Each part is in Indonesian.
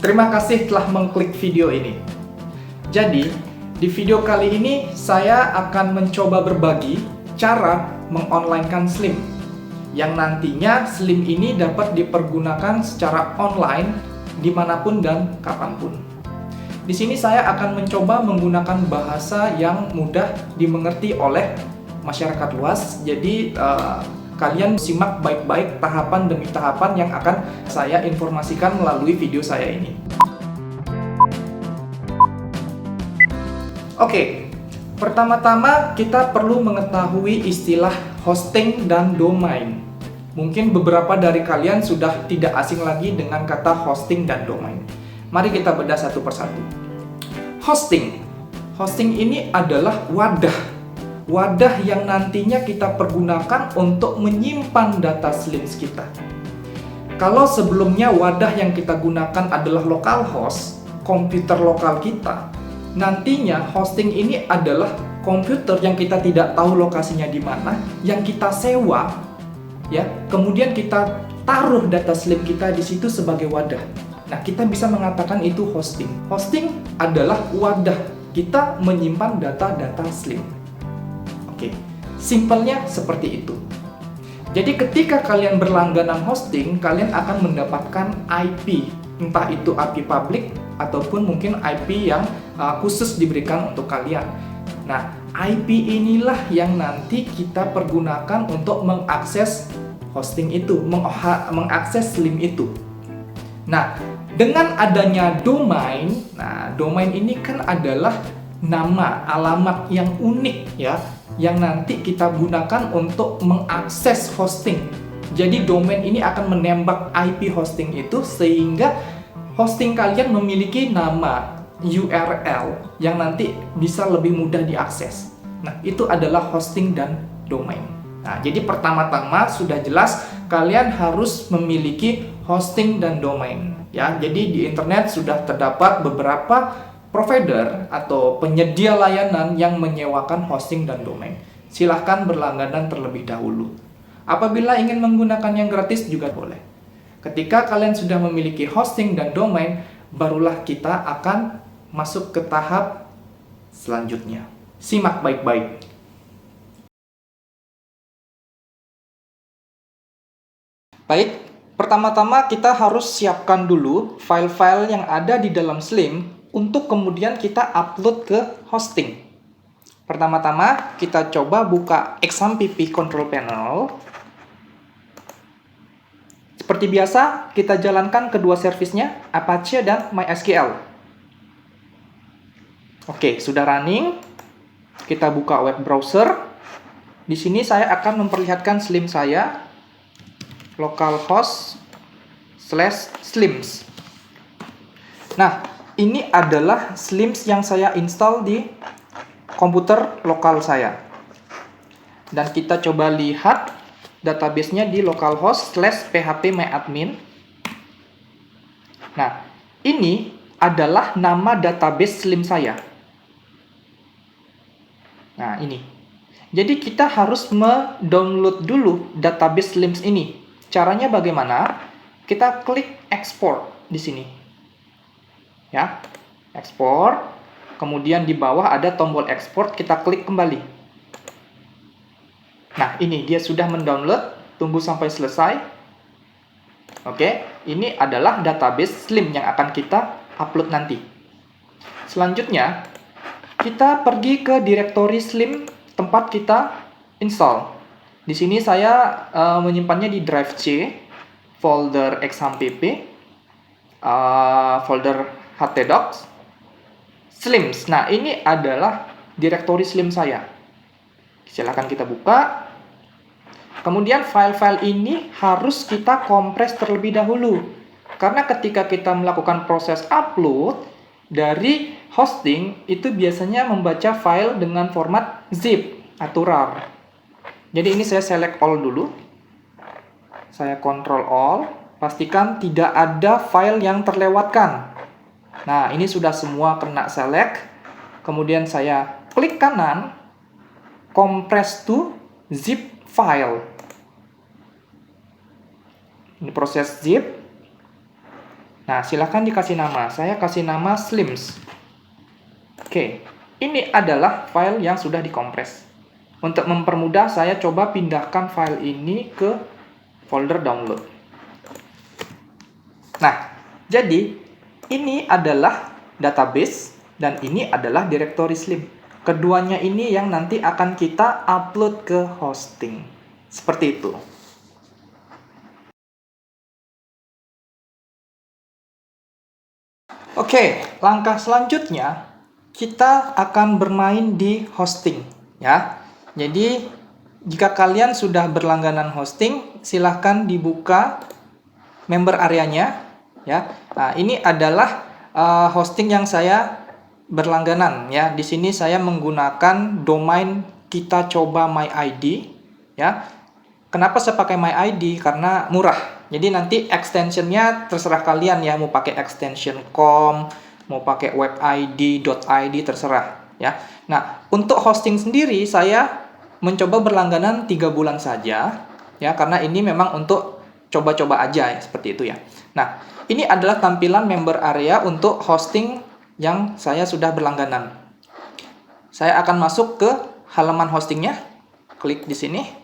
Terima kasih telah mengklik video ini. Jadi, di video kali ini saya akan mencoba berbagi cara mengonlinekan Slim yang nantinya Slim ini dapat dipergunakan secara online dimanapun dan kapanpun. Di sini saya akan mencoba menggunakan bahasa yang mudah dimengerti oleh masyarakat luas. Jadi kalian simak baik-baik tahapan demi tahapan yang akan saya informasikan melalui video saya ini. Oke, pertama-tama kita perlu mengetahui istilah hosting dan domain. Mungkin beberapa dari kalian sudah tidak asing lagi dengan kata hosting dan domain. Mari kita bedah satu persatu. Hosting. Hosting ini adalah wadah yang nantinya kita pergunakan untuk menyimpan data Slims kita. Kalau sebelumnya wadah yang kita gunakan adalah localhost, komputer lokal kita, nantinya hosting ini adalah komputer yang kita tidak tahu lokasinya di mana, yang kita sewa, ya. Kemudian kita taruh data Slim kita di situ sebagai wadah. Nah, kita bisa mengatakan itu hosting. Hosting adalah wadah kita menyimpan data-data Slim. Oke, simpelnya seperti itu. Jadi ketika kalian berlangganan hosting, kalian akan mendapatkan IP, entah itu IP publik ataupun mungkin IP yang khusus diberikan untuk kalian. Nah, IP inilah yang nanti kita pergunakan untuk mengakses hosting itu, mengakses Slim itu. Nah, dengan adanya domain, domain ini kan adalah nama, alamat yang unik ya, yang nanti kita gunakan untuk mengakses hosting. Jadi domain ini akan menembak IP hosting itu sehingga hosting kalian memiliki nama URL yang nanti bisa lebih mudah diakses. Nah, itu adalah hosting dan domain. Nah, jadi pertama-tama sudah jelas kalian harus memiliki hosting dan domain ya. Jadi di internet sudah terdapat beberapa provider atau penyedia layanan yang menyewakan hosting dan domain. Silahkan berlangganan terlebih dahulu. Apabila ingin menggunakan yang gratis juga boleh. Ketika kalian sudah memiliki hosting dan domain, barulah kita akan masuk ke tahap selanjutnya. Simak baik-baik. Baik, pertama-tama kita harus siapkan dulu file-file yang ada di dalam Slim untuk kemudian kita upload ke hosting. Pertama-tama kita coba buka XAMPP Control Panel. Seperti biasa, kita jalankan kedua servisnya, Apache dan MySQL. Oke, sudah running. Kita buka web browser. Di sini saya akan memperlihatkan Slim saya, localhost/slims. Nah, ini adalah Slims yang saya install di komputer lokal saya. Dan kita coba lihat database-nya di localhost/phpMyAdmin. Nah, ini adalah nama database Slim saya. Nah, ini. Jadi kita harus mendownload dulu database Slims ini. Caranya bagaimana? Kita klik export di sini. Ya, ekspor, kemudian di bawah ada tombol ekspor, kita klik kembali. Nah, ini dia sudah mendownload, tunggu sampai selesai. Oke, ini adalah database Slim yang akan kita upload nanti. Selanjutnya, kita pergi ke direktori Slim tempat kita install. Di sini saya menyimpannya di drive C, folder XAMPP, folder htdocs, Slims. Nah, ini adalah direktori Slim saya. Silahkan kita buka. Kemudian file-file ini harus kita kompres terlebih dahulu. Karena ketika kita melakukan proses upload dari hosting, itu biasanya membaca file dengan format zip atau RAR. Jadi ini saya select all dulu. Saya control all. Pastikan tidak ada file yang terlewatkan. Nah, ini sudah semua kena select. Kemudian saya klik kanan, compress to zip file. Ini proses zip. Nah, silakan dikasih nama. Saya kasih nama Slims. Oke, ini adalah file yang sudah dikompres. Untuk mempermudah, saya coba pindahkan file ini ke folder download. Nah, jadi ini adalah database dan ini adalah directory Slim. Keduanya ini yang nanti akan kita upload ke hosting. Seperti itu. Oke, langkah selanjutnya kita akan bermain di hosting, ya. Jadi jika kalian sudah berlangganan hosting, silahkan dibuka member areanya, ya. Nah, ini adalah hosting yang saya berlangganan, ya. Di sini saya menggunakan domain kita coba MyID, ya. Kenapa saya pakai MyID? Karena murah. Jadi nanti extensionnya terserah kalian ya, mau pakai extension com, mau pakai webid.id, terserah ya. Nah, untuk hosting sendiri saya mencoba berlangganan 3 bulan saja ya, karena ini memang untuk coba-coba aja ya, seperti itu ya. Nah, ini adalah tampilan member area untuk hosting yang saya sudah berlangganan. Saya akan masuk ke halaman hostingnya, klik di sini.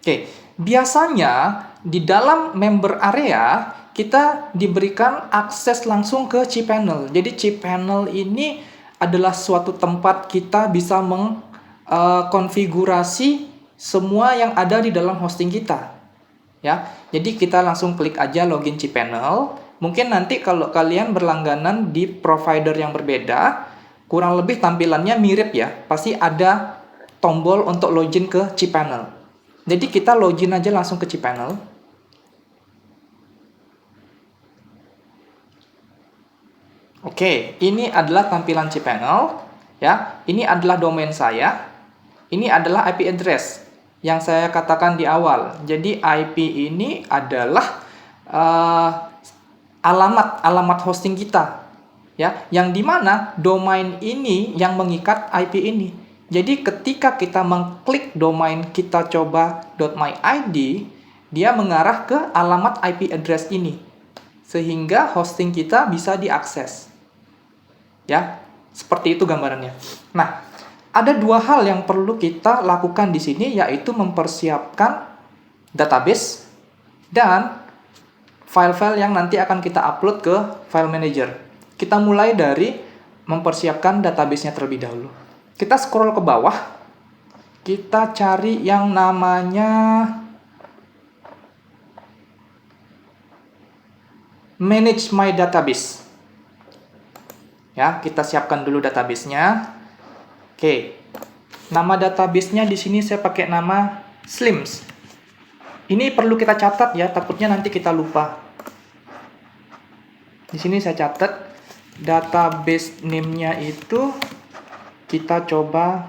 Oke, biasanya di dalam member area kita diberikan akses langsung ke cPanel. Jadi cPanel ini adalah suatu tempat kita bisa mengkonfigurasi semua yang ada di dalam hosting kita. Ya, jadi kita langsung klik aja login cPanel. Mungkin nanti kalau kalian berlangganan di provider yang berbeda, kurang lebih tampilannya mirip ya. Pasti ada tombol untuk login ke cPanel. Jadi kita login aja langsung ke cPanel. Oke, ini adalah tampilan cPanel, ya. Ini adalah domain saya. Ini adalah IP address yang saya katakan di awal. Jadi IP ini adalah alamat hosting kita, ya. Yang dimana domain ini yang mengikat IP ini. Jadi ketika kita mengklik domain kita coba.myid, dia mengarah ke alamat IP address ini. Sehingga hosting kita bisa diakses. Ya, seperti itu gambarannya. Nah, ada 2 hal yang perlu kita lakukan di sini, yaitu mempersiapkan database dan file-file yang nanti akan kita upload ke file manager. Kita mulai dari mempersiapkan database-nya terlebih dahulu. Kita scroll ke bawah, kita cari yang namanya Manage My Database. Ya, kita siapkan dulu database-nya. Oke, nama database-nya di sini saya pakai nama Slims. Ini perlu kita catat ya, takutnya nanti kita lupa. Di sini saya catat database name-nya itu kita coba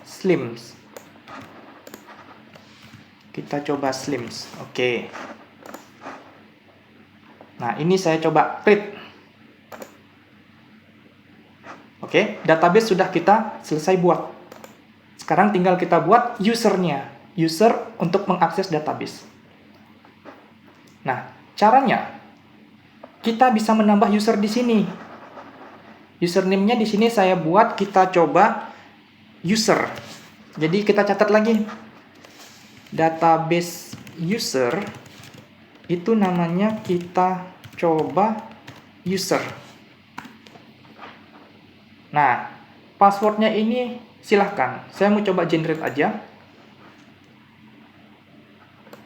Slims. Kita coba Slims. Oke. Nah, ini saya coba create. Oke, database sudah kita selesai buat. Sekarang tinggal kita buat usernya. User untuk mengakses database. Nah, caranya kita bisa menambah user di sini. Username-nya di sini saya buat kita coba user. Jadi kita catat lagi. Database user itu namanya kita coba user. Nah, passwordnya ini silahkan. Saya mau coba generate aja.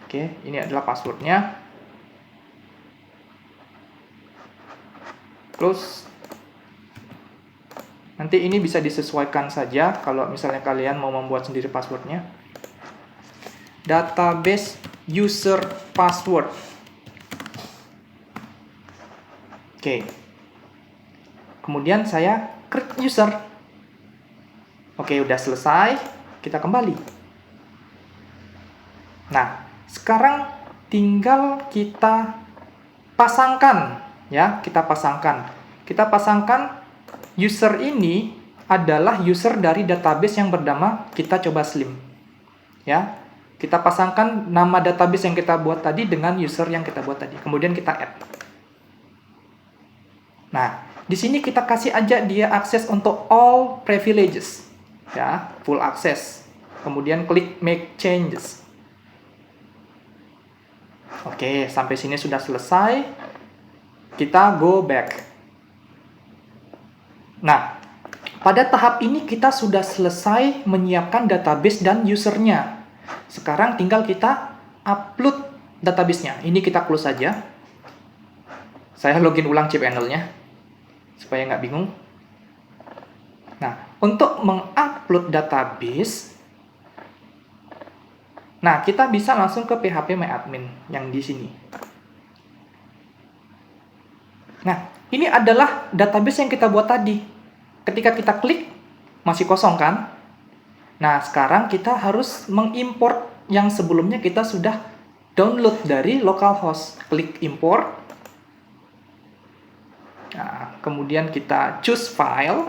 Oke, ini adalah passwordnya. Close. Nanti ini bisa disesuaikan saja kalau misalnya kalian mau membuat sendiri passwordnya. Database user password. Oke. Kemudian saya create user. Oke, udah selesai. Kita kembali. Nah, sekarang tinggal kita pasangkan ya, kita pasangkan user ini adalah user dari database yang bernama kita coba Slim. Ya. Kita pasangkan nama database yang kita buat tadi dengan user yang kita buat tadi. Kemudian kita add. Nah, di sini kita kasih aja dia akses untuk all privileges. Ya, full access. Kemudian klik make changes. Oke, sampai sini sudah selesai. Kita go back. Nah, pada tahap ini kita sudah selesai menyiapkan database dan usernya. Sekarang tinggal kita upload database-nya. Ini kita close saja. Saya login ulang cPanel-nya supaya nggak bingung. Nah, untuk mengupload database, nah kita bisa langsung ke phpMyAdmin yang di sini. Nah, ini adalah database yang kita buat tadi. Ketika kita klik, masih kosong kan? Nah, sekarang kita harus mengimport yang sebelumnya kita sudah download dari localhost. Klik import. Nah, kemudian kita choose file.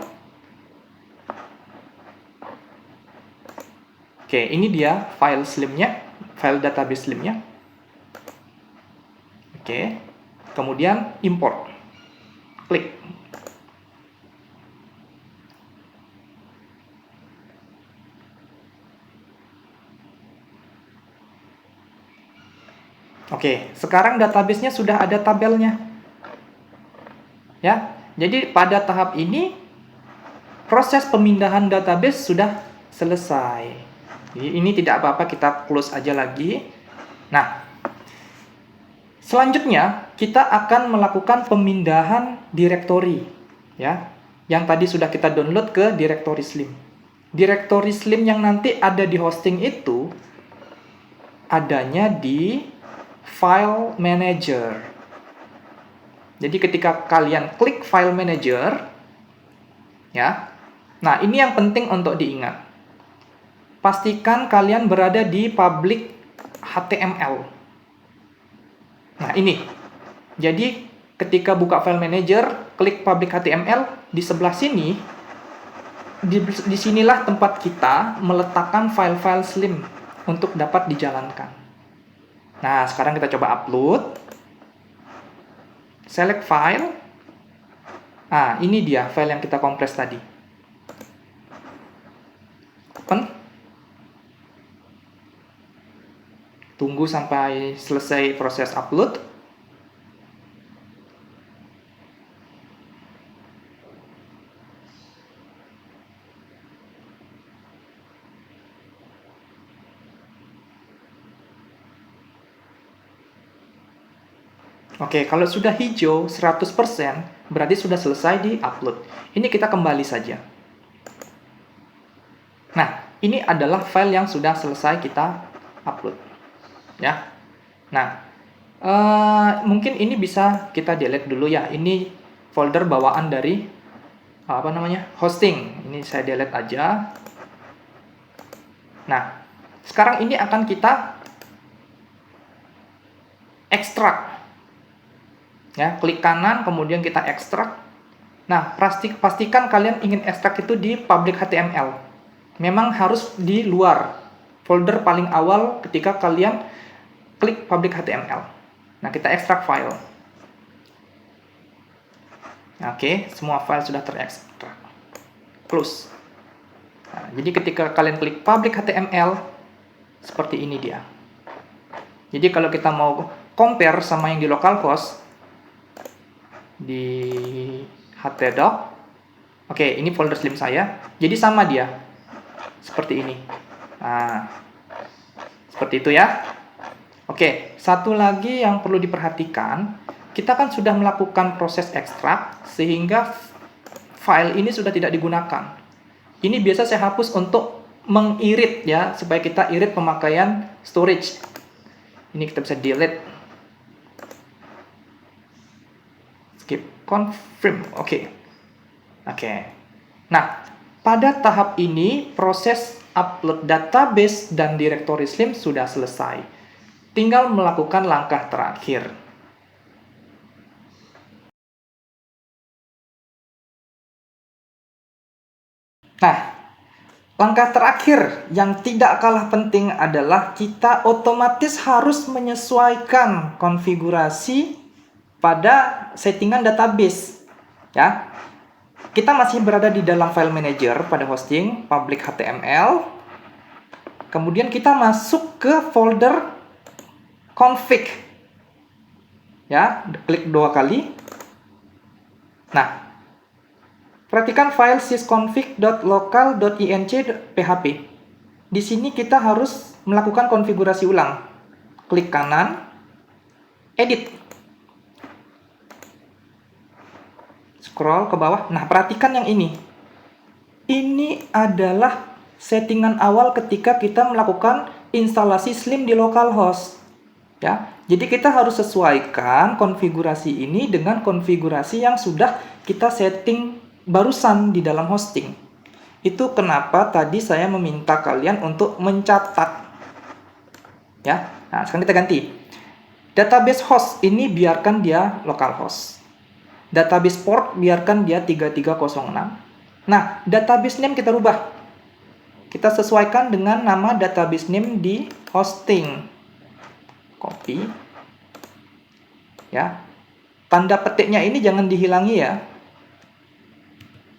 Oke, ini dia file slimnya, file database slimnya. Oke, kemudian import. Klik. Oke, sekarang database-nya sudah ada tabelnya. Ya, jadi pada tahap ini proses pemindahan database sudah selesai. Jadi ini tidak apa-apa, kita close aja lagi. Nah, selanjutnya kita akan melakukan pemindahan direktori, ya, yang tadi sudah kita download ke direktori slim. Direktori slim yang nanti ada di hosting itu adanya di file manager. Jadi ketika kalian klik file manager, ya, nah ini yang penting untuk diingat. Pastikan kalian berada di public HTML. Nah ini, jadi ketika buka file manager, klik public HTML, di sebelah sini, disinilah tempat kita meletakkan file-file slim untuk dapat dijalankan. Nah, sekarang kita coba upload. Select file. Nah, ini dia file yang kita kompres tadi. Open. Tunggu sampai selesai proses upload. Oke, kalau sudah hijau 100%, berarti sudah selesai di-upload. Ini kita kembali saja. Nah, ini adalah file yang sudah selesai kita upload. Ya. Nah, mungkin ini bisa kita delete dulu ya. Ini folder bawaan dari hosting. Ini saya delete aja. Nah, sekarang ini akan kita ekstrak. Ya, klik kanan, kemudian kita ekstrak. Nah, pastikan kalian ingin ekstrak itu di public HTML. Memang harus di luar folder paling awal ketika kalian klik public HTML. Nah, kita ekstrak file. Oke, semua file sudah terekstrak. Close. Nah, jadi ketika kalian klik public HTML, seperti ini dia. Jadi kalau kita mau compare sama yang di localhost, di htdoc, oke, ini folder slim saya, jadi sama dia, seperti ini. Nah, seperti itu ya. Oke, satu lagi yang perlu diperhatikan, kita kan sudah melakukan proses ekstrak, sehingga file ini sudah tidak digunakan. Ini biasa saya hapus untuk mengirit ya, supaya kita irit pemakaian storage. Ini kita bisa delete. Skip, confirm, oke. Nah, pada tahap ini proses upload database dan directory slim sudah selesai. Tinggal melakukan langkah terakhir. Nah, Langkah terakhir yang tidak kalah penting adalah kita otomatis harus menyesuaikan konfigurasi pada settingan database. Ya, kita masih berada di dalam file manager pada hosting public HTML. Kemudian kita masuk ke folder config. Ya, klik 2 kali. Nah, perhatikan file sysconfig.local.inc.php. Di sini kita harus melakukan konfigurasi ulang. Klik kanan, edit. Scroll ke bawah. Nah, perhatikan yang ini. Ini adalah settingan awal ketika kita melakukan instalasi Slim di localhost. Ya, jadi kita harus sesuaikan konfigurasi ini dengan konfigurasi yang sudah kita setting barusan di dalam hosting. Itu kenapa tadi saya meminta kalian untuk mencatat. Ya. Nah, sekarang kita ganti. Database host ini biarkan dia localhost. Database port biarkan dia 3306. Nah, database name kita rubah. Kita sesuaikan dengan nama database name di hosting. Copy. Ya. Tanda petiknya ini jangan dihilangi ya.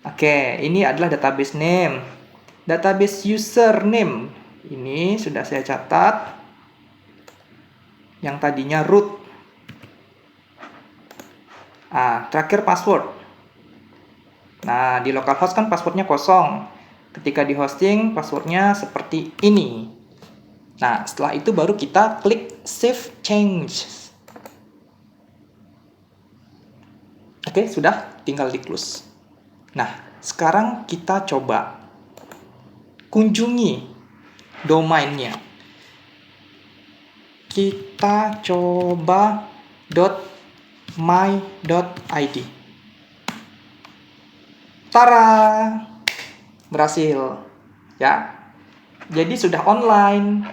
Oke, ini adalah database name. Database username ini sudah saya catat. Yang tadinya root. Terakhir password. Nah, di localhost kan passwordnya kosong. Ketika di hosting, passwordnya seperti ini. Nah, setelah itu baru kita klik Save Change. Oke, sudah. Tinggal di close. Nah, sekarang kita coba kunjungi domainnya. Kita coba .my.id. Tara! Berhasil. Ya. Jadi sudah online.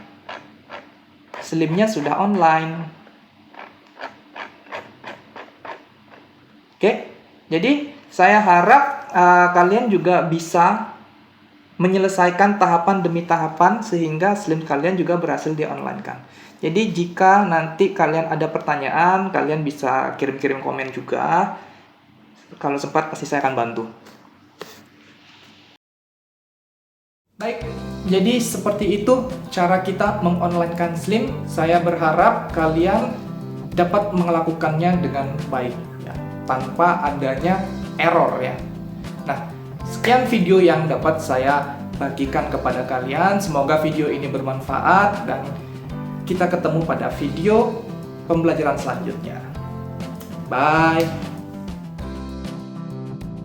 Slimnya sudah online. Oke. Jadi saya harap kalian juga bisa menyelesaikan tahapan demi tahapan sehingga Slim kalian juga berhasil di-online-kan. Jadi jika nanti kalian ada pertanyaan, kalian bisa kirim-kirim komen juga. Kalau sempat pasti saya akan bantu. Baik, jadi seperti itu cara kita mengonlinekan Slim. Saya berharap kalian dapat melakukannya dengan baik ya, tanpa adanya error ya. Nah, sekian video yang dapat saya bagikan kepada kalian. Semoga video ini bermanfaat dan kita ketemu pada video pembelajaran selanjutnya. Bye.